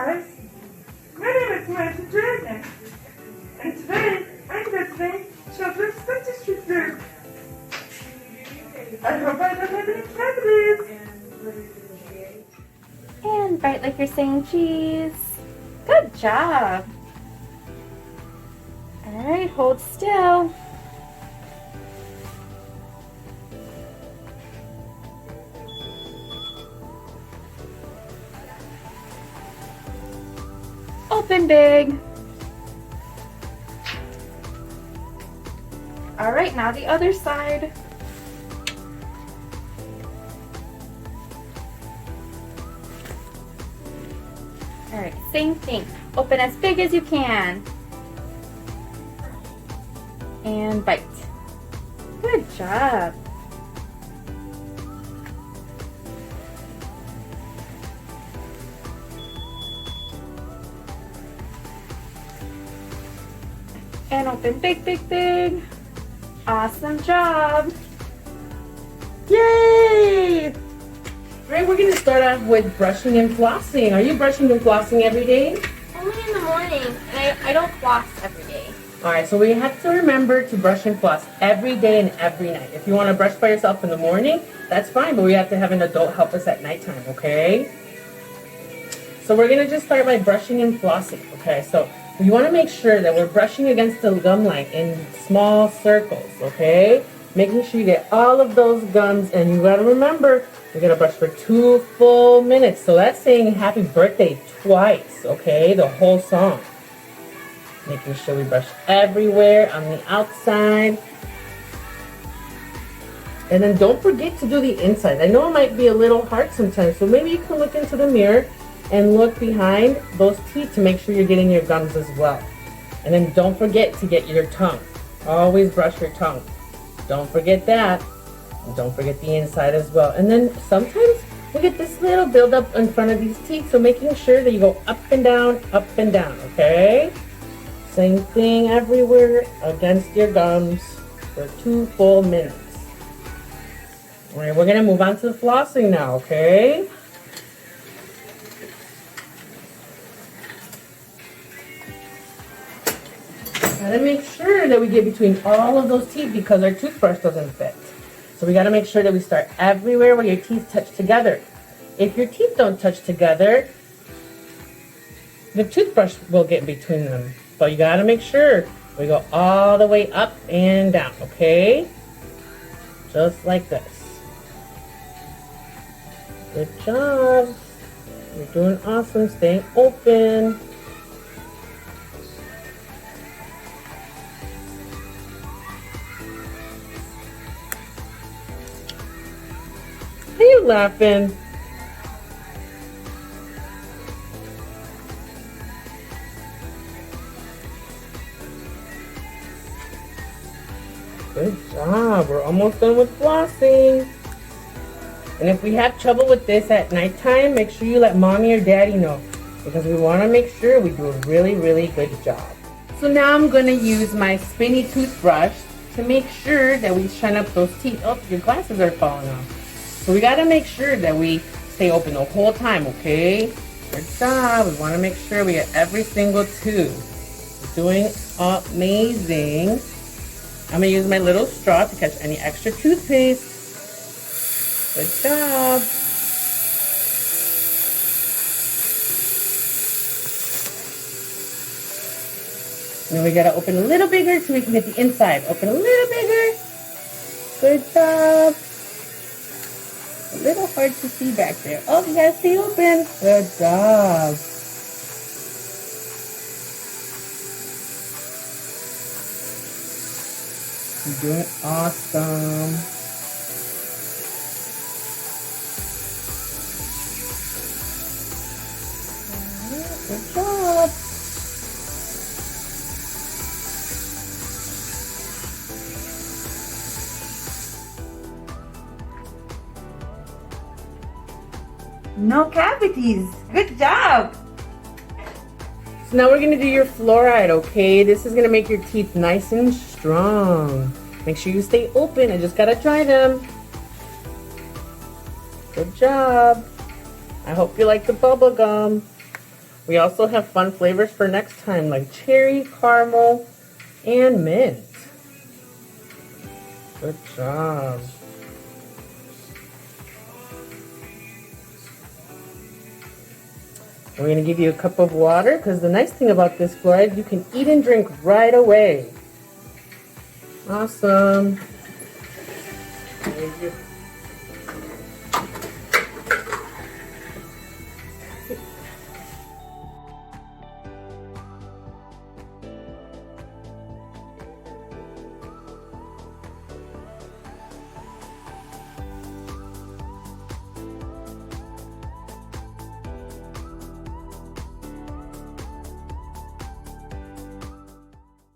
guys, my name is Magi Dragon, and today I'm visiting Childrens Dentistry group. I hope I don't have any cavities. And bite like you're saying cheese. Good job. Alright, hold still. Open big. Alright, now the other side. Alright, same thing. Open as big as you can. And bite. Good job. And open big, big, big. Awesome job. Yay! Alright, we're going to start off with brushing and flossing. Are you brushing and flossing every day? Only in the morning, and I don't floss every day. Alright, so we have to remember to brush and floss every day and every night. If you want to brush by yourself in the morning, that's fine, but we have to have an adult help us at nighttime, okay? So we're going to just start by brushing and flossing, okay? So you want to make sure that we're brushing against the gum line in small circles, okay? Making sure you get all of those gums, and you got to remember, you're going to brush for 2 full minutes. So that's saying happy birthday twice, okay? The whole song. Making sure we brush everywhere on the outside. And then don't forget to do the inside. I know it might be a little hard sometimes, so maybe you can look into the mirror and look behind those teeth to make sure you're getting your gums as well. And then don't forget to get your tongue. Always brush your tongue. Don't forget that. And don't forget the inside as well. And then sometimes we get this little buildup in front of these teeth, so making sure that you go up and down, okay? Same thing everywhere against your gums for 2 full minutes. Alright, we're going to move on to the flossing now, okay? Gotta make sure that we get between all of those teeth because our toothbrush doesn't fit. So we gotta make sure that we start everywhere where your teeth touch together. If your teeth don't touch together, the toothbrush will get between them. So you gotta make sure we go all the way up and down, okay? Just like this. Good job. You're doing awesome. Staying open. Are you laughing? Good job. We're almost done with flossing. And if we have trouble with this at nighttime, make sure you let mommy or daddy know, because we want to make sure we do a really, really good job. So now I'm going to use my spinny toothbrush to make sure that we shine up those teeth. Oh, your glasses are falling off. So we got to make sure that we stay open the whole time, okay? Good job. We want to make sure we get every single tooth. We're doing amazing. I'm going to use my little straw to catch any extra toothpaste. Good job. Now we got to open a little bigger so we can get the inside. Open a little bigger. Good job. A little hard to see back there. Oh, you gotta stay open. Good job. You're doing awesome. Good job. No cavities. Good job. So now we're going to do your fluoride, okay? This is going to make your teeth nice and strong. Make sure you stay open. I just got to try them. Good job. I hope you like the bubble gum. We also have fun flavors for next time, like cherry, caramel, and mint. Good job. We're going to give you a cup of water because the nice thing about this fluoride, you can eat and drink right away. Awesome. There's your